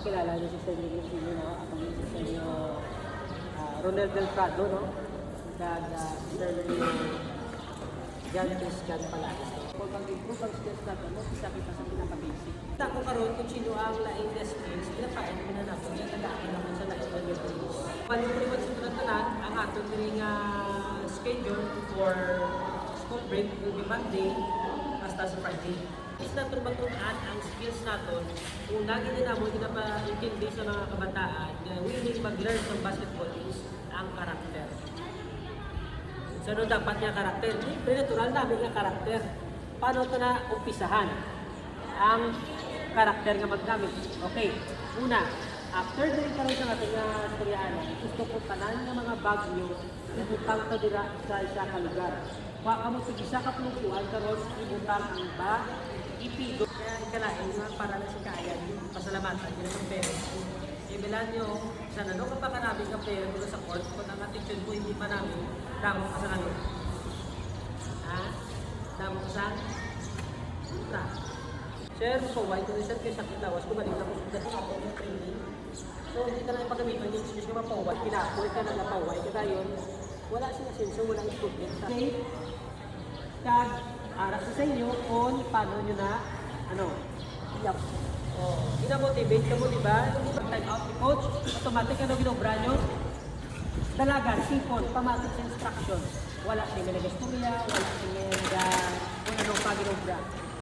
Kilala niyo si Senyo Sino, no? Ako yung si Senyo Ronel Del Prado, no? Kag Sir John Christian Palacio. Kung mag-improve ang skills natin, no? Isa kita sa pinaka-basic. Ako karoon kung sino ang laing skills, pinapain ko na natin, yung nag-aakin naman sa laing na skills. Palimuliwan sa tunatanan, ang ating ring schedule for school break will be Monday hasta sa Friday. Is na turbatunan ang skills natin kung lagi na mo hindi na pa intindi sa mga kabataan na willing mag-learn ng basketball is ang karakter. So, ano dapat niya karakter? Siyempre, natural namin nga karakter. Paano ito na umpisahan ang karakter nga maggamit? Okay, una, after na ikaroon sa ating storyanan, gusto ko tanan ng mga bagyo ibutang ito dira sa isa ka lugar. Baka mo sa isa ka pulukuan karon ibutang ang ba, ipigo. Kaya ikalain nga para na si Kayan, pasalamatan yun ang parents. Ibilan nyo, sana no kapag namin ang parents sa court, kung ang attention ko hindi pa namin, damo ka sa ano? Ha? Damo ka sa? Puta. Sir, mapaway ko sir kay sakit lawas, kumalik na ko sa dati ako yung training. So, hindi ka na ipagamitan yung excuse ko mapaway, pinapoy ka na napaway, kaya yun, wala sila senso, walang improvement. Okay? Kag, aras sa inyo kung paano nyo na, iyak. Oh, ginamotivate ka mo, di ba? Yung time out ni coach, automatic ginobra nyo? Dalaga, sipon, pamatik sa instruction. Wala siya nga nag-istorya, wala siya nga kung anong pag-ginobra.